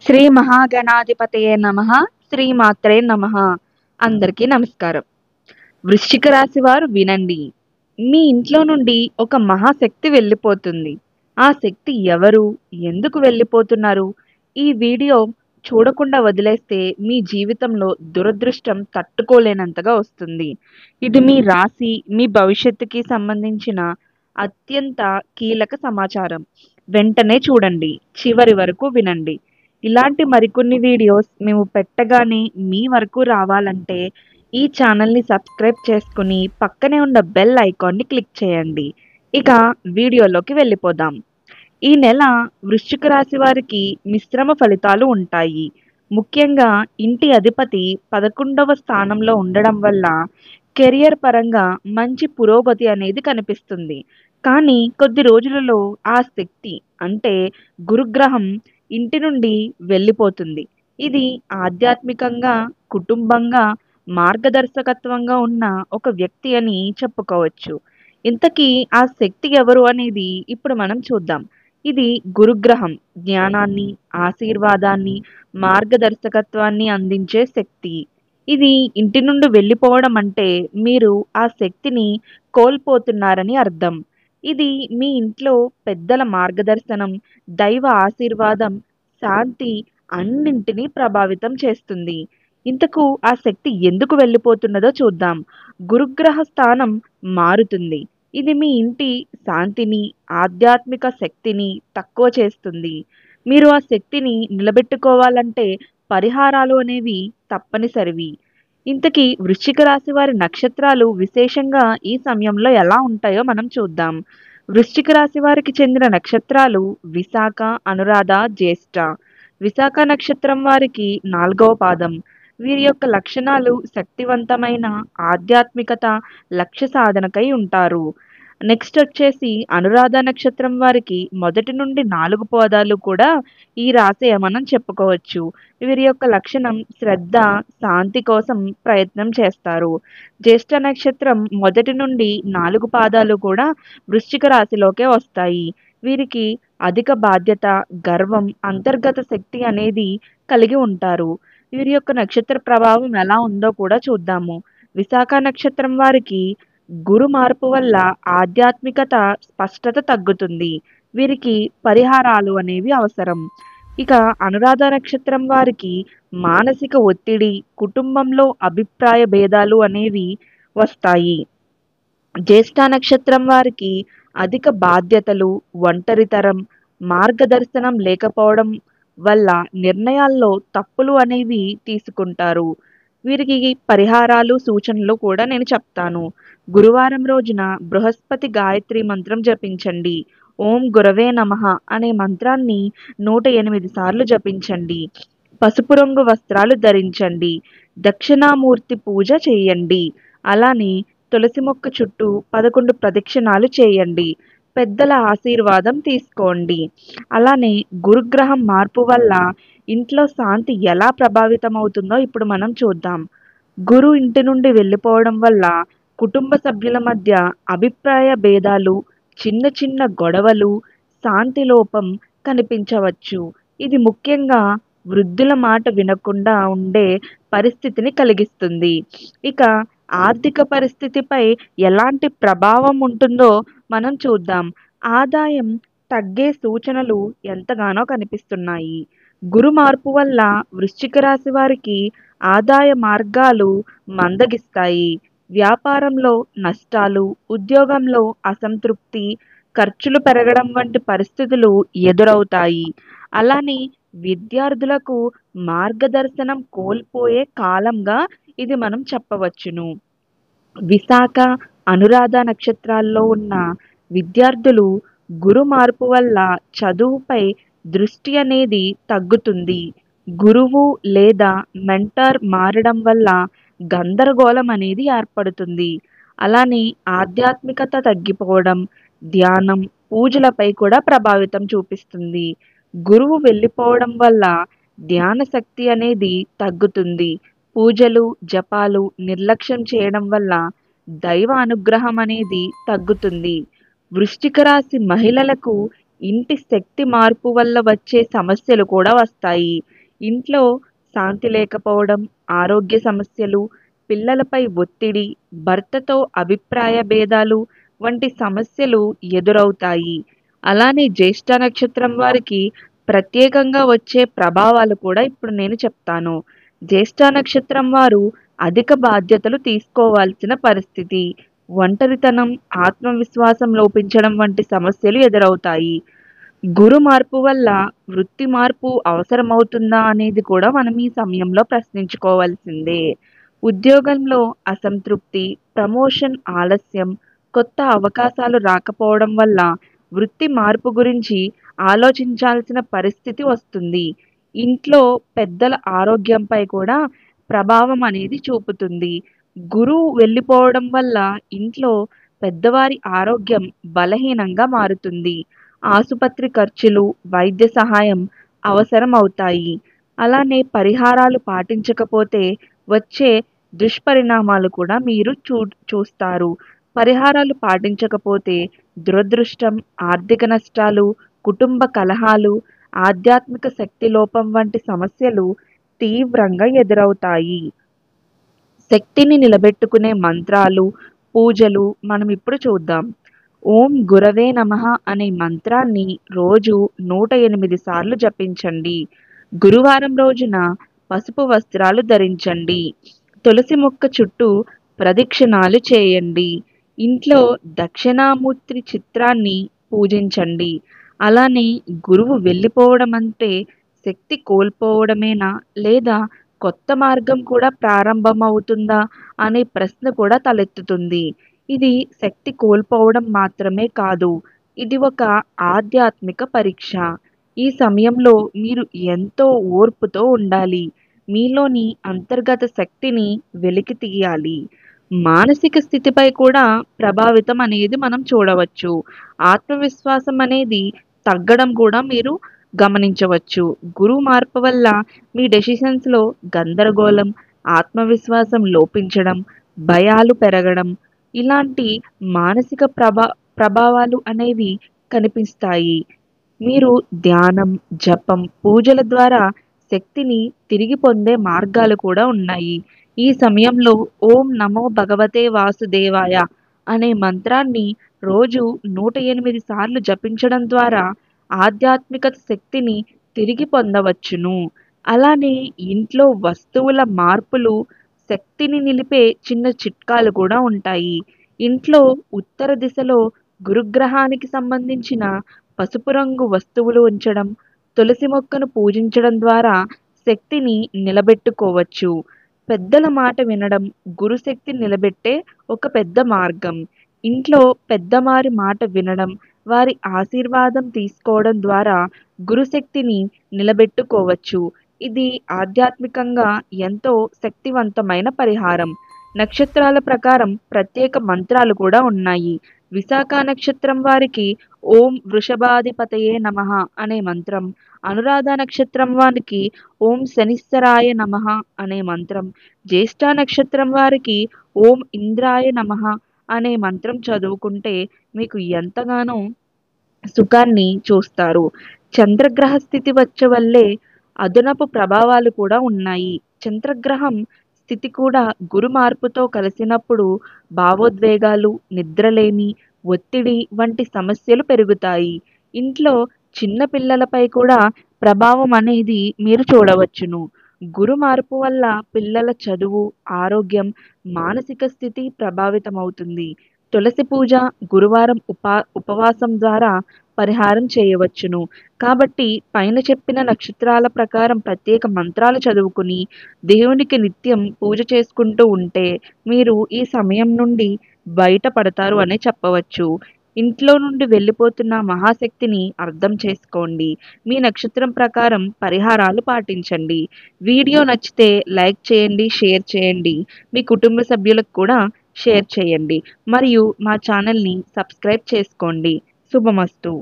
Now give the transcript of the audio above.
శ్రీ మహాగణాధిపతయే నమః. శ్రీమాత్రే నమః. అందరికీ నమస్కారం. వృశ్చిక రాశి వారు వినండి. మీ ఇంట్లో నుండి ఒక మహాశక్తి వెళ్ళిపోతుంది. ఆ శక్తి ఎవరు? ఎందుకు వెళ్ళిపోతున్నారు? ఈ వీడియో చూడకుండా వదిలేస్తే మీ జీవితంలో దురదృష్టం తట్టుకోలేనంతగా వస్తుంది. ఇది మీ రాశి, మీ భవిష్యత్తుకి సంబంధించిన అత్యంత కీలక సమాచారం. వెంటనే చూడండి, చివరి వరకు వినండి. ఇలాంటి మరికొన్ని వీడియోస్ మేము పెట్టగానే మీ వరకు రావాలంటే ఈ ఛానల్ని సబ్స్క్రైబ్ చేసుకుని పక్కనే ఉన్న బెల్ ఐకాన్ని క్లిక్ చేయండి. ఇక వీడియోలోకి వెళ్ళిపోదాం. ఈ నెల వృశ్చిక రాశి వారికి మిశ్రమ ఫలితాలు ఉంటాయి. ముఖ్యంగా ఇంటి అధిపతి 11వ స్థానంలో ఉండడం వల్ల కెరియర్ పరంగా మంచి పురోగతి అనేది కనిపిస్తుంది. కానీ కొద్ది రోజులలో ఆ శక్తి అంటే గురుగ్రహం ఇంటి నుండి వెళ్ళిపోతుంది. ఇది ఆధ్యాత్మికంగా, కుటుంబంగా, మార్గదర్శకత్వంగా ఉన్న ఒక వ్యక్తి అని చెప్పుకోవచ్చు. ఇంతకీ ఆ శక్తి ఎవరు అనేది ఇప్పుడు మనం చూద్దాం. ఇది గురుగ్రహం జ్ఞానాన్ని, ఆశీర్వాదాన్ని, మార్గదర్శకత్వాన్ని అందించే శక్తి. ఇది ఇంటి నుండి వెళ్ళిపోవడం అంటే మీరు ఆ శక్తిని కోల్పోతున్నారని అర్థం. ఇది మీ ఇంట్లో పెద్దల మార్గదర్శనం, దైవ ఆశీర్వాదం, శాంతి అన్నింటినీ ప్రభావితం చేస్తుంది. ఇంతకు ఆ శక్తి ఎందుకు వెళ్ళిపోతున్నదో చూద్దాం. గురుగ్రహ స్థానం మారుతుంది. ఇది మీ ఇంటి శాంతిని, ఆధ్యాత్మిక శక్తిని తక్కువ చేస్తుంది. మీరు ఆ శక్తిని నిలబెట్టుకోవాలంటే పరిహారాలు అనేవి తప్పనిసరివి. ఇంతకీ వృశ్చిక రాశి వారి నక్షత్రాలు విశేషంగా ఈ సమయంలో ఎలా ఉంటాయో మనం చూద్దాం. వృశ్చిక రాశి వారికి చెందిన నక్షత్రాలు విశాఖ, అనురాధ, జ్యేష్ఠ. విశాఖ నక్షత్రం వారికి 4వ పాదం. వీరి యొక్క లక్షణాలు శక్తివంతమైన ఆధ్యాత్మికత, లక్ష్య సాధనకై ఉంటారు. నెక్స్ట్ వచ్చేసి అనురాధ నక్షత్రం వారికి 1 నుండి 4 పాదాలు కూడా ఈ రాశి మనం చెప్పుకోవచ్చు. వీరి యొక్క లక్షణం శ్రద్ధ, శాంతి కోసం ప్రయత్నం చేస్తారు. జ్యేష్ఠ నక్షత్రం 1 నుండి 4 పాదాలు కూడా వృశ్చిక రాశిలోకే వస్తాయి. వీరికి అధిక బాధ్యత, గర్వం, అంతర్గత శక్తి అనేది కలిగి ఉంటారు. వీరి యొక్క నక్షత్ర ప్రభావం ఎలా ఉందో కూడా చూద్దాము. విశాఖ నక్షత్రం వారికి గురు మార్పు వల్ల ఆధ్యాత్మికత, స్పష్టత తగ్గుతుంది. వీరికి పరిహారాలు అనేవి అవసరం. ఇక అనురాధ నక్షత్రం వారికి మానసిక ఒత్తిడి, కుటుంబంలో అభిప్రాయ భేదాలు అనేవి వస్తాయి. జ్యేష్ఠ నక్షత్రం వారికి అధిక బాధ్యతలు, ఒంటరితరం, మార్గదర్శనం లేకపోవడం వల్ల నిర్ణయాల్లో తప్పులు అనేవి తీసుకుంటారు. వీరికి పరిహారాలు, సూచనలు కూడా నేను చెప్తాను. గురువారం రోజున బృహస్పతి గాయత్రి మంత్రం జపించండి. ఓం గురవే నమః అనే మంత్రాన్ని 108 సార్లు జపించండి. పసుపు రంగు వస్త్రాలు ధరించండి. దక్షిణామూర్తి పూజ చేయండి. అలానే తులసి మొక్క చుట్టూ 11 ప్రదక్షిణాలు చేయండి. పెద్దల ఆశీర్వాదం తీసుకోండి. అలానే గురుగ్రహం మార్పు వల్ల ఇంట్లో శాంతి ఎలా ప్రభావితం అవుతుందో ఇప్పుడు మనం చూద్దాం. గురు ఇంటి నుండి వెళ్ళిపోవడం వల్ల కుటుంబ సభ్యుల మధ్య అభిప్రాయ భేదాలు, చిన్న చిన్న గొడవలు, శాంతి లోపం కనిపించవచ్చు. ఇది ముఖ్యంగా వృద్ధుల మాట వినకుండా ఉండే పరిస్థితిని కలిగిస్తుంది. ఇక ఆర్థిక పరిస్థితిపై ఎలాంటి ప్రభావం ఉంటుందో మనం చూద్దాం. ఆదాయం తగ్గే సూచనలు ఎంతగానో కనిపిస్తున్నాయి. గురు మార్పు వల్ల వృశ్చిక రాశి వారికి ఆదాయ మార్గాలు మందగిస్తాయి. వ్యాపారంలో నష్టాలు, ఉద్యోగంలో అసంతృప్తి, ఖర్చులు పెరగడం వంటి పరిస్థితులు ఎదురవుతాయి. అలానే విద్యార్థులకు మార్గదర్శనం కోల్పోయే కాలంగా ఇది మనం చెప్పవచ్చును. విశాఖ, అనురాధ నక్షత్రాల్లో ఉన్న విద్యార్థులు గురు మార్పు వల్ల చదువుపై దృష్టి అనేది తగ్గుతుంది. గురువు లేదా మెంటర్ మారడం వల్ల గందరగోళం అనేది ఏర్పడుతుంది. అలానే ఆధ్యాత్మికత తగ్గిపోవడం, ధ్యానం, పూజలపై కూడా ప్రభావితం చూపిస్తుంది. గురువు వెళ్ళిపోవడం వల్ల ధ్యాన శక్తి అనేది తగ్గుతుంది. పూజలు, జపాలు నిర్లక్ష్యం చేయడం వల్ల దైవ అనుగ్రహం అనేది తగ్గుతుంది. వృశ్చిక రాశి మహిళలకు ఇంటి శక్తి మార్పు వల్ల వచ్చే సమస్యలు కూడా వస్తాయి. ఇంట్లో శాంతి లేకపోవడం, ఆరోగ్య సమస్యలు, పిల్లలపై ఒత్తిడి, భర్తతో అభిప్రాయ భేదాలు వంటి సమస్యలు ఎదురవుతాయి. అలానే జ్యేష్ఠ నక్షత్రం వారికి ప్రత్యేకంగా వచ్చే ప్రభావాలు కూడా ఇప్పుడు నేను చెప్తాను. జ్యేష్ఠ నక్షత్రం వారు అధిక బాధ్యతలు తీసుకోవాల్సిన పరిస్థితి, ఒంటరితనం, ఆత్మవిశ్వాసం లోపించడం వంటి సమస్యలు ఎదురవుతాయి. గురు మార్పు వల్ల వృత్తి మార్పు అవసరమవుతుందా అనేది కూడా మనం ఈ సమయంలో ప్రశ్నించుకోవాల్సిందే. ఉద్యోగంలో అసంతృప్తి, ప్రమోషన్ ఆలస్యం, కొత్త అవకాశాలు రాకపోవడం వల్ల వృత్తి మార్పు గురించి ఆలోచించాల్సిన పరిస్థితి వస్తుంది. ఇంట్లో పెద్దల ఆరోగ్యంపై కూడా ప్రభావం అనేది చూపుతుంది. గురువు వెళ్ళిపోవడం వల్ల ఇంట్లో పెద్దవారి ఆరోగ్యం బలహీనంగా మారుతుంది. ఆసుపత్రి ఖర్చులు, వైద్య సహాయం అవసరం అవుతాయి. అలానే పరిహారాలు పాటించకపోతే వచ్చే దుష్పరిణామాలు కూడా మీరు చూస్తారు. పరిహారాలు పాటించకపోతే దురదృష్టం, ఆర్థిక నష్టాలు, కుటుంబ కలహాలు, ఆధ్యాత్మిక శక్తి లోపం వంటి సమస్యలు తీవ్రంగా ఎదురవుతాయి. శక్తిని నిలబెట్టుకునే మంత్రాలు, పూజలు మనం ఇప్పుడు చూద్దాం. ఓం గురవే నమః అనే మంత్రాన్ని రోజు 108 సార్లు జపించండి. గురువారం రోజున పసుపు వస్త్రాలు ధరించండి. తులసి మొక్క చుట్టూ ప్రదక్షిణాలు చేయండి. ఇంట్లో దక్షిణామూర్తి చిత్రాన్ని పూజించండి. అలానే గురువు వెళ్ళిపోవడం అంటే శక్తి కోల్పోవడమేనా, లేదా కొత్త మార్గం కూడా ప్రారంభమవుతుందా అనే ప్రశ్న కూడా తలెత్తుతుంది. ఇది శక్తి కోల్పోవడం మాత్రమే కాదు, ఇది ఒక ఆధ్యాత్మిక పరీక్ష. ఈ సమయంలో మీరు ఎంతో ఓర్పుతో ఉండాలి. మీలోని అంతర్గత శక్తిని వెలికి తీయాలి. మానసిక స్థితిపై కూడా ప్రభావితం అనేది మనం చూడవచ్చు. ఆత్మవిశ్వాసం అనేది తగ్గడం కూడా మీరు గమనించవచ్చు. గురువు మార్పు వల్ల మీ డెసిషన్స్లో గందరగోళం, ఆత్మవిశ్వాసం లోపించడం, భయాలు పెరగడం, ఇలాంటి మానసిక ప్రభావాలు అనేవి కనిపిస్తాయి. మీరు ధ్యానం, జపం, పూజల ద్వారా శక్తిని తిరిగి పొందే మార్గాలు కూడా ఉన్నాయి. ఈ సమయంలో ఓం నమో భగవతే వాసుదేవాయ అనే మంత్రాన్ని రోజు 108 సార్లు జపించడం ద్వారా ఆధ్యాత్మిక శక్తిని తిరిగి పొందవచ్చును. అలానే ఇంట్లో వస్తువుల మార్పులు శక్తిని నిలిపే చిన్న చిట్కాలు కూడా ఉంటాయి. ఇంట్లో ఉత్తర దిశలో గురుగ్రహానికి సంబంధించిన పసుపు రంగు వస్తువులు ఉంచడం, తులసి మొక్కను పూజించడం ద్వారా శక్తిని నిలబెట్టుకోవచ్చు. పెద్దల మాట వినడం గురుశక్తిని నిలబెట్టే ఒక పెద్ద మార్గం. ఇంట్లో పెద్దవారి మాట వినడం, వారి ఆశీర్వాదం తీసుకోవడం ద్వారా గురుశక్తిని నిలబెట్టుకోవచ్చు. ఇది ఆధ్యాత్మికంగా ఎంతో శక్తివంతమైన పరిహారం. నక్షత్రాల ప్రకారం ప్రత్యేక మంత్రాలు కూడా ఉన్నాయి. విశాఖ నక్షత్రం వారికి ఓం వృషభాధిపతయే నమః అనే మంత్రం, అనురాధ నక్షత్రం వారికి ఓం శనిశ్చరాయ నమః అనే మంత్రం, జ్యేష్ఠ నక్షత్రం వారికి ఓం ఇంద్రాయ నమః అనే మంత్రం చదువుకుంటే మీకు ఎంతగానో సుఖాన్ని చూస్తారు. చంద్రగ్రహ స్థితి వచ్చే వల్లే అదనపు ప్రభావాలు కూడా ఉన్నాయి. చంద్రగ్రహం స్థితి కూడా గురు మార్పుతో కలిసినప్పుడు భావోద్వేగాలు, నిద్రలేమి, ఒత్తిడి వంటి సమస్యలు పెరుగుతాయి. ఇంట్లో చిన్న పిల్లలపై కూడా ప్రభావం అనేది మీరు చూడవచ్చును. గురు మార్పు వల్ల పిల్లల చదువు, ఆరోగ్యం, మానసిక స్థితి ప్రభావితమవుతుంది. తులసి పూజ, గురువారం ఉపవాసం ద్వారా పరిహారం చేయవచ్చును. కాబట్టి పైన చెప్పిన నక్షత్రాల ప్రకారం ప్రత్యేక మంత్రాలు చదువుకుని దేవునికి నిత్యం పూజ చేసుకుంటూ ఉంటే మీరు ఈ సమయం నుండి బయటపడతారు అనే చెప్పవచ్చు. ఇంట్లో నుండి వెళ్ళిపోతున్న మహాశక్తిని అర్థం చేసుకోండి. మీ నక్షత్రం ప్రకారం పరిహారాలు పాటించండి. వీడియో నచ్చితే లైక్ చేయండి, షేర్ చేయండి. మీ కుటుంబ సభ్యులకు కూడా షేర్ చేయండి. మరియు మా ఛానల్ని సబ్స్క్రైబ్ చేసుకోండి. శుభమస్తు.